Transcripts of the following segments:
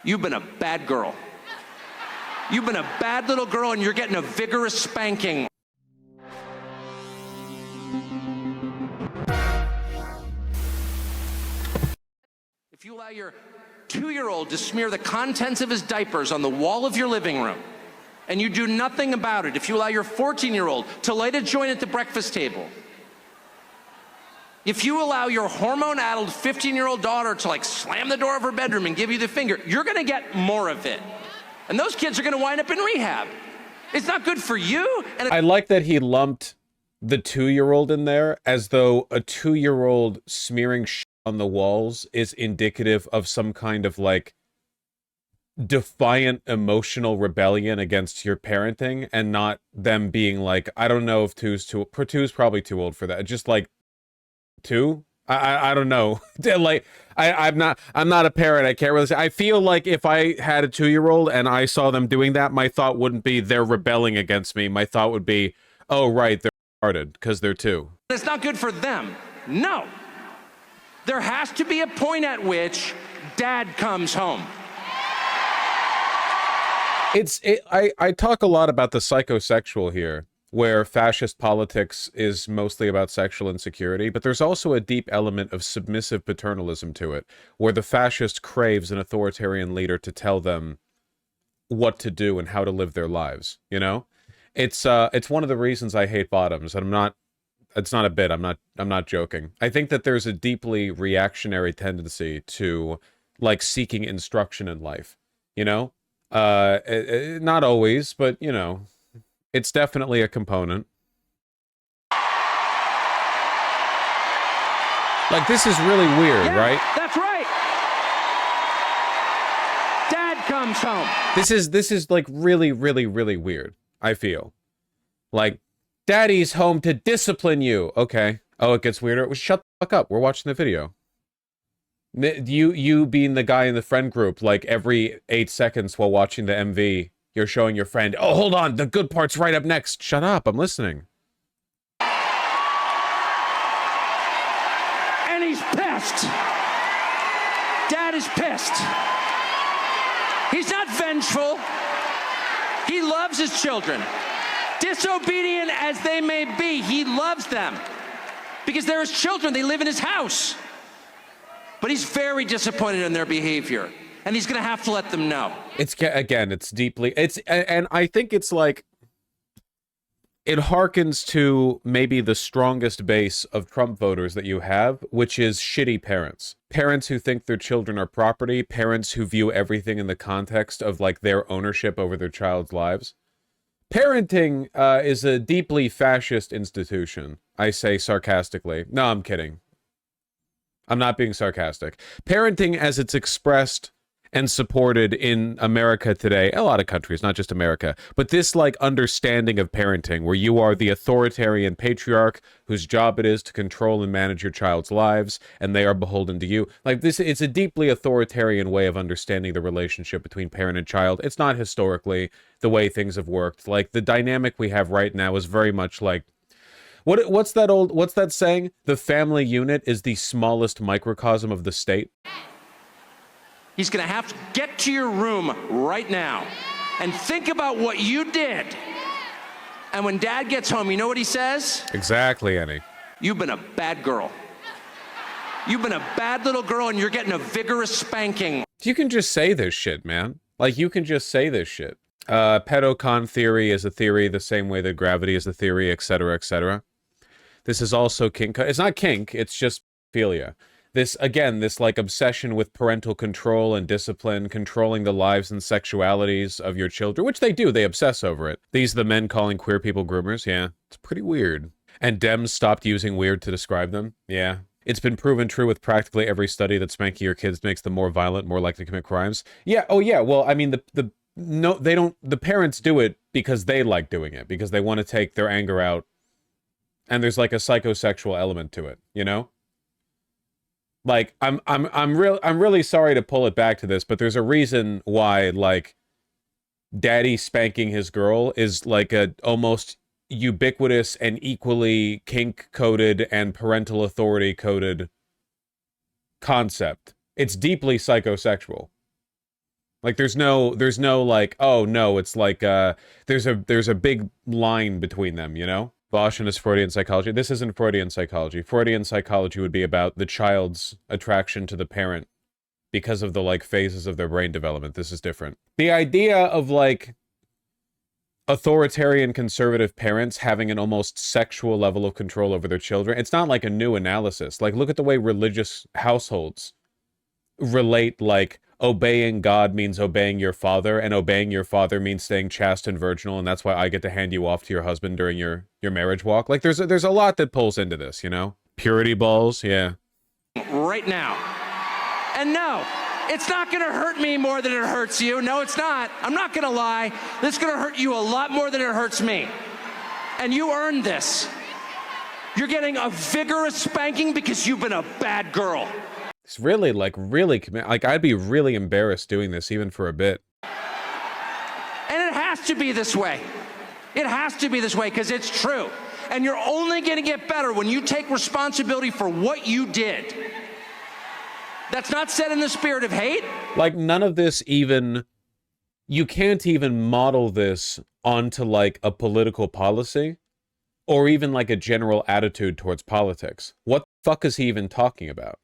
You've been a bad girl. You've been a bad little girl and you're getting a vigorous spanking. If you allow your 2-year-old to smear the contents of his diapers on the wall of your living room, and you do nothing about it, if you allow your 14-year-old to light a joint at the breakfast table, if you allow your hormone-addled 15-year-old daughter to like slam the door of her bedroom and give you the finger, you're gonna get more of it. And those kids are gonna wind up in rehab. It's not good for you. And I like that he lumped the 2-year-old in there as though a 2-year-old smearing shit on the walls is indicative of some kind of like defiant emotional rebellion against your parenting, and not them being like, I don't know if two's probably too old for that. Just like 2? I don't know. Like I'm not a parent. I can't really say. I feel like if I had a 2-year-old and I saw them doing that, my thought wouldn't be they're rebelling against me. My thought would be, oh right, they're retarded because they're 2. it's not good for them. No. There has to be a point at which dad comes home. I talk a lot about the psychosexual here, where fascist politics is mostly about sexual insecurity, but there's also a deep element of submissive paternalism to it, where the fascist craves an authoritarian leader to tell them what to do and how to live their lives, you know? It's one of the reasons I hate bottoms, and it's not a bit, I'm not joking. I think that there's a deeply reactionary tendency to like seeking instruction in life, you know? Not always, but you know, it's definitely a component. Like, this is really weird, yeah, right? That's right. Dad comes home. This is like really, really, really weird, I feel. Like, daddy's home to discipline you. Okay. Oh, it gets weirder. Well, shut the fuck up. We're watching the video. You being the guy in the friend group, like every 8 seconds while watching the MV, you're showing your friend, oh, hold on, the good part's right up next. Shut up, I'm listening. And he's pissed. Dad is pissed. He's not vengeful. He loves his children. Disobedient as they may be, he loves them. Because they're his children, they live in his house. But he's very disappointed in their behavior. And he's gonna have to let them know. It's deeply, and I think it's like, it harkens to maybe the strongest base of Trump voters that you have, which is shitty parents. Parents who think their children are property, parents who view everything in the context of like their ownership over their child's lives. Parenting is a deeply fascist institution. I say sarcastically. No, I'm kidding. I'm not being sarcastic. Parenting as it's expressed and supported in America today, a lot of countries, not just America, but this like understanding of parenting where you are the authoritarian patriarch whose job it is to control and manage your child's lives, and they are beholden to you. Like this, it's a deeply authoritarian way of understanding the relationship between parent and child. It's not historically the way things have worked. Like the dynamic we have right now is very much like, what's that saying? The family unit is the smallest microcosm of the state. He's gonna have to get to your room right now and think about what you did. And when dad gets home, you know what he says? Exactly, Annie. You've been a bad girl. You've been a bad little girl and you're getting a vigorous spanking. You can just say this shit, man. Like, you can just say this shit. Pedocon theory is a theory the same way that gravity is a theory, etc., etc. This is also kink. It's not kink, it's just philia. This, again, this like obsession with parental control and discipline, controlling the lives and sexualities of your children, which they do, they obsess over it. These are the men calling queer people groomers, yeah. It's pretty weird. And Dems stopped using weird to describe them, yeah. It's been proven true with practically every study that spanking your kids makes them more violent, more likely to commit crimes. Yeah, oh yeah, well, I mean, the parents do it because they like doing it, because they want to take their anger out, and there's like a psychosexual element to it, you know? Like, I'm really sorry to pull it back to this, but there's a reason why, like, daddy spanking his girl is like a almost ubiquitous and equally kink-coded and parental authority-coded concept. It's deeply psychosexual. Like there's no like, oh no, it's like there's a big line between them, you know? Bosch and his Freudian psychology. This isn't Freudian psychology. Freudian psychology would be about the child's attraction to the parent because of the like phases of their brain development. This is different. The idea of like authoritarian conservative parents having an almost sexual level of control over their children, it's not like a new analysis. Like look at the way religious households relate, like obeying God means obeying your father, and obeying your father means staying chaste and virginal, and that's why I get to hand you off to your husband during your marriage walk. Like there's a lot that pulls into this, you know? Purity balls, yeah. Right now. And no, it's not going to hurt me more than it hurts you. No, it's not. I'm not going to lie. This is going to hurt you a lot more than it hurts me. And you earned this. You're getting a vigorous spanking because you've been a bad girl. It's really, like, like, I'd be really embarrassed doing this even for a bit. And it has to be this way. It has to be this way because it's true. And you're only going to get better when you take responsibility for what you did. That's not said in the spirit of hate. Like, none of this even... You can't even model this onto, like, a political policy or even, like, a general attitude towards politics. What the fuck is he even talking about?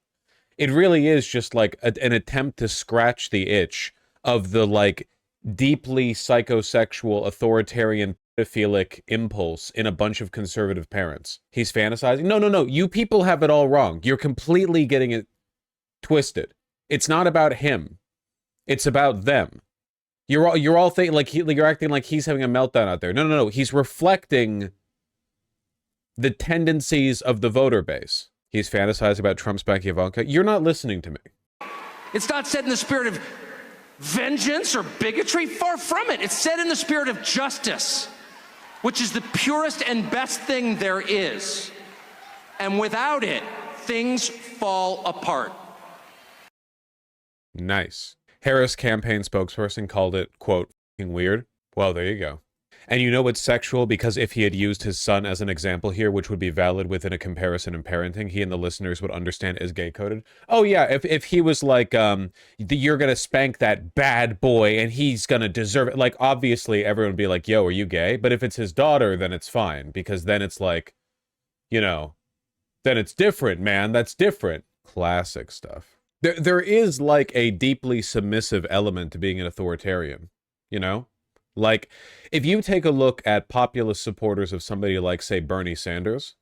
It really is just like an attempt to scratch the itch of the like deeply psychosexual, authoritarian, pedophilic impulse in a bunch of conservative parents. He's fantasizing. No. You people have it all wrong. You're completely getting it twisted. It's not about him. It's about them. You're all thinking like you're acting like he's having a meltdown out there. No. He's reflecting the tendencies of the voter base. He's fantasizing about Trump spanking Ivanka. You're not listening to me. It's not said in the spirit of vengeance or bigotry. Far from it. It's said in the spirit of justice, which is the purest and best thing there is. And without it, things fall apart. Nice. Harris campaign spokesperson called it, quote, "f***ing weird." Well, there you go. And you know it's sexual because if he had used his son as an example here, which would be valid within a comparison in parenting, he and the listeners would understand is gay-coded. Oh yeah, if he was like, you're gonna spank that bad boy and he's gonna deserve it, like obviously everyone would be like, yo, are you gay? But if it's his daughter, then it's fine, because then it's like, you know, then it's different, man, that's different. Classic stuff. There is like a deeply submissive element to being an authoritarian, you know? Like, if you take a look at populist supporters of somebody like, say, Bernie Sanders,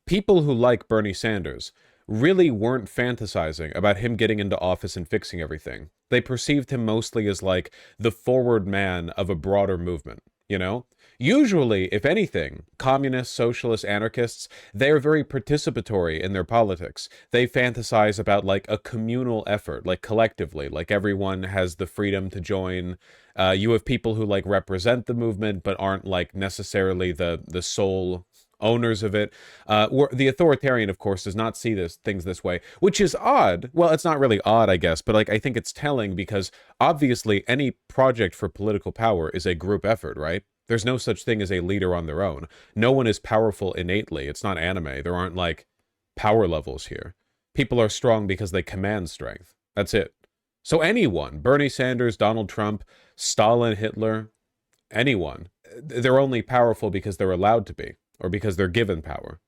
people who like Bernie Sanders really weren't fantasizing about him getting into office and fixing everything. They perceived him mostly as, like, the forward man of a broader movement, you know? Usually, if anything, communists, socialists, anarchists, they're very participatory in their politics. They fantasize about, like, a communal effort, like, collectively, like, everyone has the freedom to join. You have people who, like, represent the movement, but aren't, like, necessarily the sole owners of it. The authoritarian, of course, does not see things this way, which is odd. Well, it's not really odd, I guess, but, like, I think it's telling because, obviously, any project for political power is a group effort, right? There's no such thing as a leader on their own. No one is powerful innately. It's not anime. There aren't, like, power levels here. People are strong because they command strength. That's it. So anyone, Bernie Sanders, Donald Trump, Stalin, Hitler, anyone, they're only powerful because they're allowed to be, or because they're given power.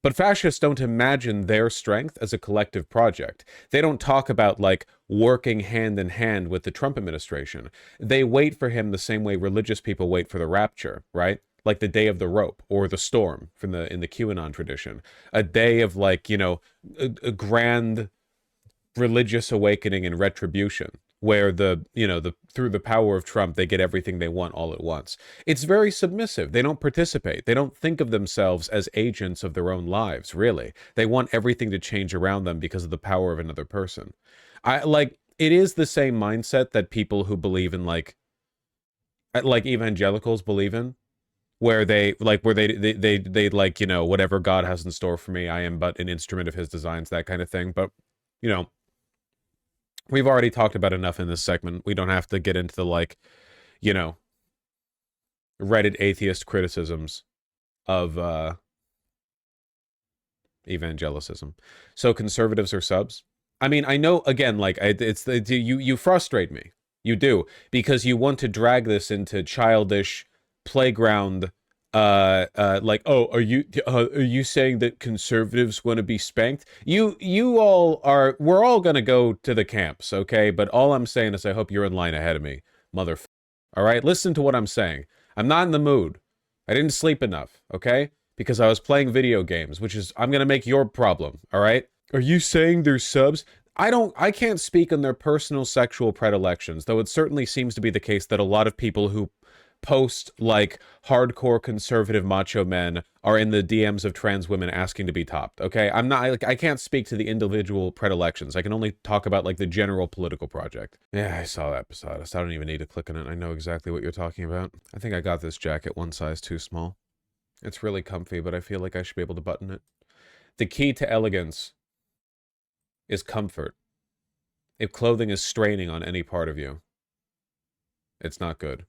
But fascists don't imagine their strength as a collective project. They don't talk about, like, working hand in hand with the Trump administration. They wait for him the same way religious people wait for the rapture, right? Like the day of the rope or the storm in the QAnon tradition. A day of, like, you know, a grand religious awakening and retribution, where through the power of Trump, they get everything they want all at once. It's very submissive. They don't participate. They don't think of themselves as agents of their own lives, really. They want everything to change around them because of the power of another person. It is the same mindset that people who believe in, like evangelicals believe in, where they like, you know, whatever God has in store for me, I am but an instrument of his designs, that kind of thing. But, you know, we've already talked about enough in this segment. We don't have to get into the, like, you know, Reddit atheist criticisms of evangelicism. So conservatives are subs. I mean, I know, again, like, you frustrate me. You do, because you want to drag this into childish playground. Like, oh, are you saying that conservatives want to be spanked? You all are. We're all gonna go to the camps, okay? But all I'm saying is, I hope you're in line ahead of me, motherfucker. All right, listen to what I'm saying. I'm not in the mood. I didn't sleep enough, okay? Because I was playing video games, which is, I'm gonna make your problem. All right? Are you saying they're subs? I can't speak on their personal sexual predilections, though it certainly seems to be the case that a lot of people who post, like, hardcore conservative macho men are in the DMs of trans women asking to be topped, okay? I'm not, like, I can't speak to the individual predilections. I can only talk about, like, the general political project. Yeah, I saw that episode. I don't even need to click on it. I know exactly what you're talking about. I think I got this jacket one size too small. It's really comfy, but I feel like I should be able to button it. The key to elegance is comfort. If clothing is straining on any part of you, it's not good.